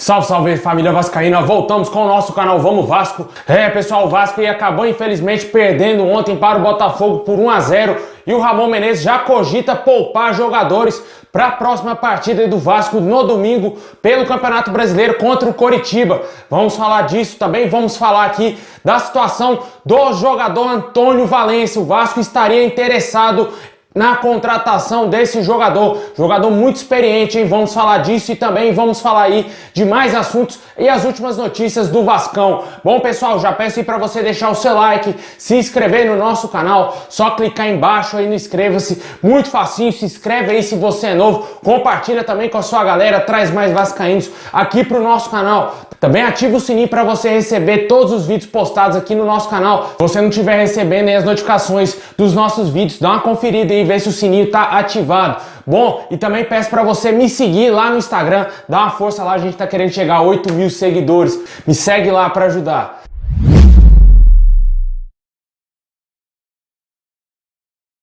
Salve, salve família vascaína, voltamos com o nosso canal Vamos Vasco. Pessoal, o Vasco acabou infelizmente perdendo ontem para o Botafogo por 1 a 0 e o Ramon Menezes já cogita poupar jogadores para a próxima partida do Vasco no domingo pelo Campeonato Brasileiro contra o Coritiba. Vamos falar disso também, vamos falar aqui da situação do jogador Antônio Valencia. O Vasco estaria interessado na contratação desse jogador muito experiente, hein? Vamos falar disso e também vamos falar aí de mais assuntos e as últimas notícias do Vascão. Bom, pessoal, já peço aí para você deixar o seu like, se inscrever no nosso canal, só clicar embaixo aí no inscreva-se, muito facinho, se inscreve aí se você é novo, compartilha também com a sua galera, traz mais vascaínos aqui pro nosso canal. Também ativa o sininho para você receber todos os vídeos postados aqui no nosso canal. Se você não estiver recebendo aí as notificações dos nossos vídeos, dá uma conferida aí, ver se o sininho tá ativado. Bom, e também peço para você me seguir lá no Instagram, dá uma força lá, a gente tá querendo chegar a 8 mil seguidores. Me segue lá para ajudar.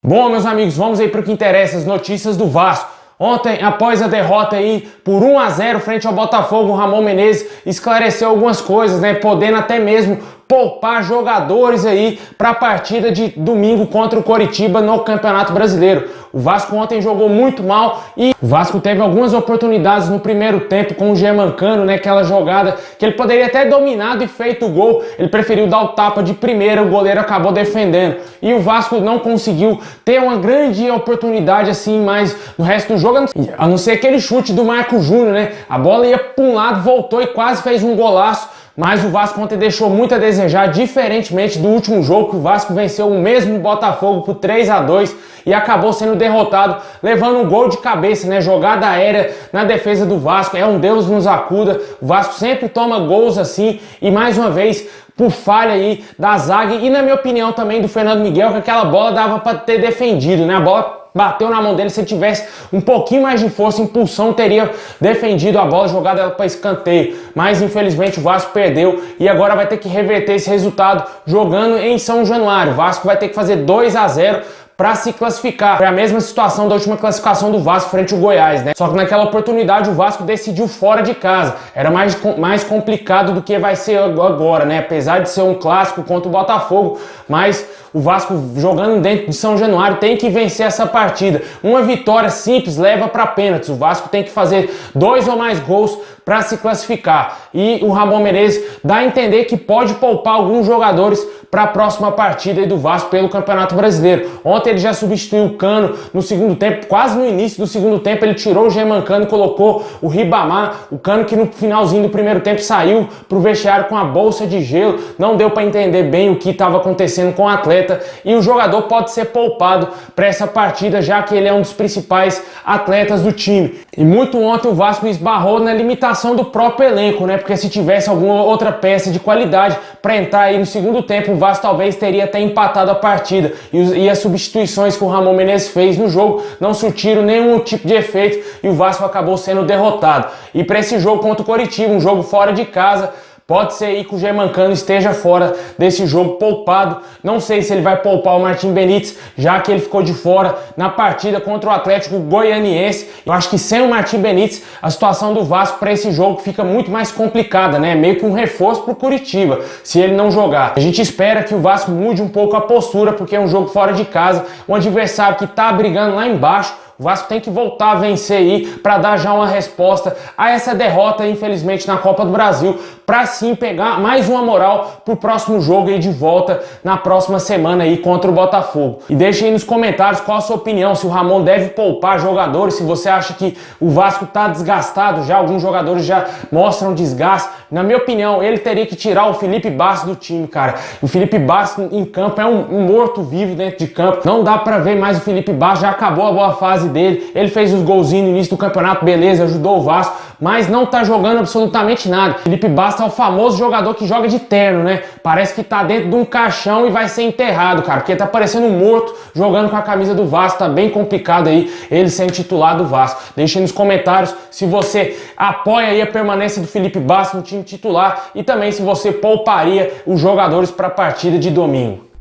Bom, meus amigos, vamos aí para o que interessa, as notícias do Vasco. Ontem, após a derrota aí por 1 a 0 frente ao Botafogo, o Ramon Menezes esclareceu algumas coisas, né? Podendo até mesmo poupar jogadores aí para a partida de domingo contra o Coritiba no Campeonato Brasileiro. O Vasco ontem jogou muito mal e o Vasco teve algumas oportunidades no primeiro tempo com o Germancano, né? Aquela jogada que ele poderia ter dominado e feito o gol. Ele preferiu dar o tapa de primeira, o goleiro acabou defendendo. E o Vasco não conseguiu ter uma grande oportunidade assim mais no resto do jogo, a não ser aquele chute do Marco Júnior, né? A bola ia para um lado, voltou e quase fez um golaço. Mas o Vasco ontem deixou muito a desejar, diferentemente do último jogo, que o Vasco venceu o mesmo Botafogo por 3 a 2 e acabou sendo derrotado, levando um gol de cabeça, né? Jogada aérea na defesa do Vasco, é um Deus nos acuda. O Vasco sempre toma gols assim e mais uma vez por falha aí da zaga e na minha opinião também do Fernando Miguel, que aquela bola dava para ter defendido, né? A bola bateu na mão dele, se ele tivesse um pouquinho mais de força, impulsão, teria defendido a bola, jogado ela para escanteio. Mas infelizmente o Vasco perdeu e agora vai ter que reverter esse resultado jogando em São Januário. O Vasco vai ter que fazer 2 a 0 para se classificar. Foi a mesma situação da última classificação do Vasco frente ao Goiás, né? Só que naquela oportunidade o Vasco decidiu fora de casa. Era mais complicado do que vai ser agora, né? Apesar de ser um clássico contra o Botafogo, mas o Vasco jogando dentro de São Januário tem que vencer essa partida. Uma vitória simples leva para pênaltis. O Vasco tem que fazer 2 ou mais gols para se classificar. E o Ramon Menezes dá a entender que pode poupar alguns jogadores para a próxima partida do Vasco pelo Campeonato Brasileiro. Ontem ele já substituiu o Cano no segundo tempo, quase no início do segundo tempo ele tirou o Germancano e colocou o Ribamar, o Cano que no finalzinho do primeiro tempo saiu para o vestiário com a bolsa de gelo, não deu para entender bem o que estava acontecendo com o atleta e o jogador pode ser poupado para essa partida, já que ele é um dos principais atletas do time. E muito ontem o Vasco esbarrou na limitação do próprio elenco, né? Porque se tivesse alguma outra peça de qualidade para entrar aí no segundo tempo, o Vasco talvez teria até empatado a partida. E as substituições que o Ramon Menezes fez no jogo não surtiram nenhum tipo de efeito e o Vasco acabou sendo derrotado. E para esse jogo contra o Coritiba, um jogo fora de casa, pode ser aí que o Germancano esteja fora desse jogo poupado. Não sei se ele vai poupar o Martim Benítez, já que ele ficou de fora na partida contra o Atlético Goianiense. Eu acho que sem o Martim Benítez, a situação do Vasco para esse jogo fica muito mais complicada, né? Meio que um reforço para o Curitiba, se ele não jogar. A gente espera que o Vasco mude um pouco a postura, porque é um jogo fora de casa, um adversário que está brigando lá embaixo. O Vasco tem que voltar a vencer aí para dar já uma resposta a essa derrota, infelizmente, na Copa do Brasil, para sim pegar mais uma moral pro próximo jogo aí de volta na próxima semana aí contra o Botafogo. E deixa aí nos comentários qual a sua opinião, se o Ramon deve poupar jogadores, se você acha que o Vasco tá desgastado já, alguns jogadores já mostram desgaste. Na minha opinião, ele teria que tirar o Felipe Bastos do time, cara. O Felipe Bastos em campo é um morto-vivo dentro de campo. Não dá para ver mais o Felipe Bastos, já acabou a boa fase dele. Ele fez os golzinhos no início do campeonato, beleza, ajudou o Vasco, mas não tá jogando absolutamente nada. Felipe Bastos é o famoso jogador que joga de terno, né? Parece que tá dentro de um caixão e vai ser enterrado, cara, porque tá parecendo um morto jogando com a camisa do Vasco. Tá bem complicado aí ele sendo titular do Vasco. Deixe aí nos comentários se você apoia aí a permanência do Felipe Bastos no time titular e também se você pouparia os jogadores para a partida de domingo.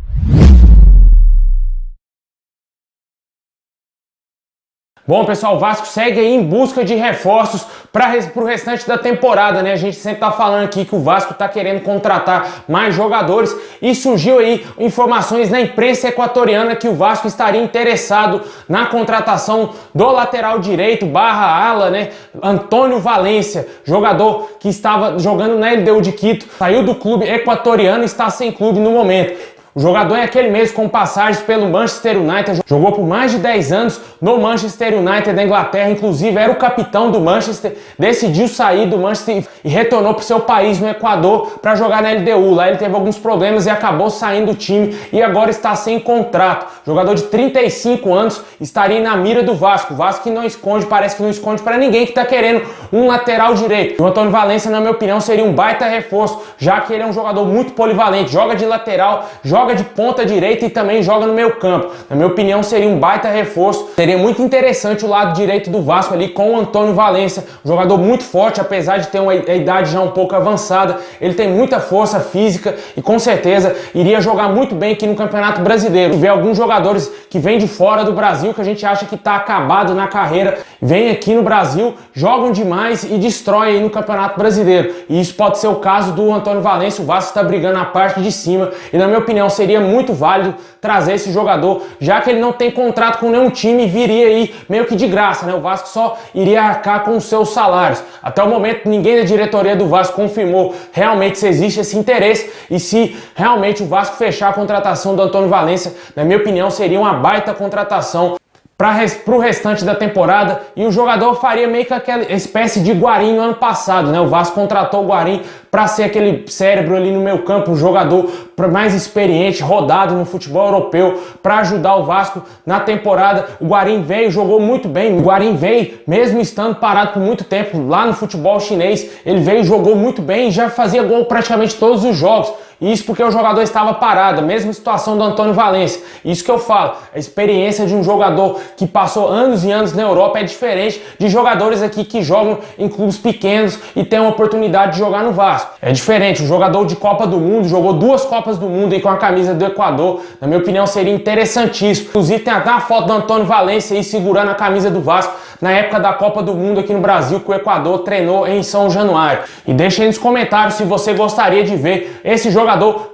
Bom, pessoal, o Vasco segue aí em busca de reforços para o restante da temporada, né? A gente sempre tá falando aqui que o Vasco tá querendo contratar mais jogadores e surgiu aí informações na imprensa equatoriana que o Vasco estaria interessado na contratação do lateral direito barra ala, né? Antônio Valência, jogador que estava jogando na LDU de Quito, saiu do clube equatoriano e está sem clube no momento. O jogador é aquele mesmo com passagens pelo Manchester United, jogou por mais de 10 anos no Manchester United da Inglaterra, inclusive era o capitão do Manchester, decidiu sair do Manchester e retornou para o seu país, no Equador, para jogar na LDU. Lá ele teve alguns problemas e acabou saindo do time e agora está sem contrato. Jogador de 35 anos estaria na mira do Vasco. O Vasco que não esconde, parece que não esconde para ninguém que está querendo um lateral direito. O Antônio Valência, na minha opinião, seria um baita reforço, já que ele é um jogador muito polivalente, joga de lateral, joga de ponta direita e também joga no meio campo. Na minha opinião, seria um baita reforço. Seria muito interessante o lado direito do Vasco ali com o Antônio Valência, um jogador muito forte, apesar de ter uma idade já um pouco avançada. Ele tem muita força física e com certeza iria jogar muito bem aqui no Campeonato Brasileiro. Vê alguns jogadores que vêm de fora do Brasil que a gente acha que está acabado na carreira, vêm aqui no Brasil, jogam demais e destroem aí no Campeonato Brasileiro. E isso pode ser o caso do Antônio Valência. O Vasco está brigando na parte de cima e, na minha opinião, seria muito válido trazer esse jogador, já que ele não tem contrato com nenhum time e viria aí meio que de graça, né? O Vasco só iria arcar com os seus salários. Até o momento, ninguém da diretoria do Vasco confirmou realmente se existe esse interesse e se realmente o Vasco fechar a contratação do Antônio Valência, na minha opinião, seria uma baita contratação para o restante da temporada, e o jogador faria meio que aquela espécie de Guarim no ano passado, né? O Vasco contratou o Guarim para ser aquele cérebro ali no meio campo, um jogador mais experiente, rodado no futebol europeu, para ajudar o Vasco na temporada. O Guarim veio, jogou muito bem. O Guarim veio, mesmo estando parado por muito tempo lá no futebol chinês, ele veio, jogou muito bem e já fazia gol praticamente todos os jogos. Isso porque o jogador estava parado, a mesma situação do Antônio Valência. Isso que eu falo, a experiência de um jogador que passou anos e anos na Europa é diferente de jogadores aqui que jogam em clubes pequenos e têm uma oportunidade de jogar no Vasco. É diferente, um jogador de Copa do Mundo, jogou 2 Copas do Mundo aí com a camisa do Equador, na minha opinião seria interessantíssimo. Inclusive tem até uma foto do Antônio Valência aí segurando a camisa do Vasco na época da Copa do Mundo aqui no Brasil, que o Equador treinou em São Januário. E deixa aí nos comentários se você gostaria de ver esse jogador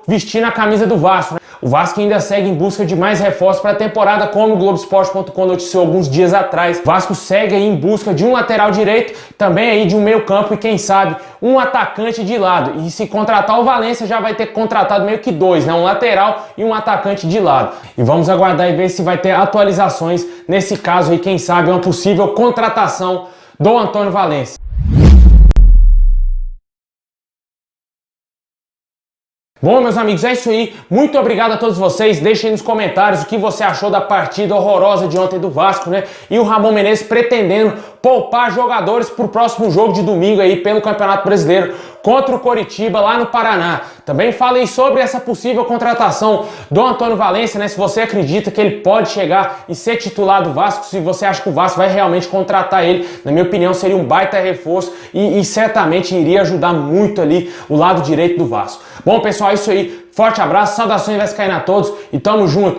vestindo a camisa do Vasco, né? O Vasco ainda segue em busca de mais reforços para a temporada, como o Globoesporte.com noticiou alguns dias atrás. O Vasco segue aí em busca de um lateral direito, também aí de um meio campo e quem sabe um atacante de lado. E se contratar o Valência já vai ter contratado meio que 2, né? Um lateral e um atacante de lado. E vamos aguardar e ver se vai ter atualizações nesse caso aí, quem sabe uma possível contratação do Antônio Valência. Bom, meus amigos, é isso aí. Muito obrigado a todos vocês. Deixem nos comentários o que você achou da partida horrorosa de ontem do Vasco, né? E o Ramon Menezes pretendendo poupar jogadores para o próximo jogo de domingo aí pelo Campeonato Brasileiro contra o Coritiba lá no Paraná. Também falei sobre essa possível contratação do Antônio Valência, né? Se você acredita que ele pode chegar e ser titular do Vasco, se você acha que o Vasco vai realmente contratar ele, na minha opinião seria um baita reforço e certamente iria ajudar muito ali o lado direito do Vasco. Bom, pessoal, é isso aí. Forte abraço, saudações vascaínas a todos e tamo junto.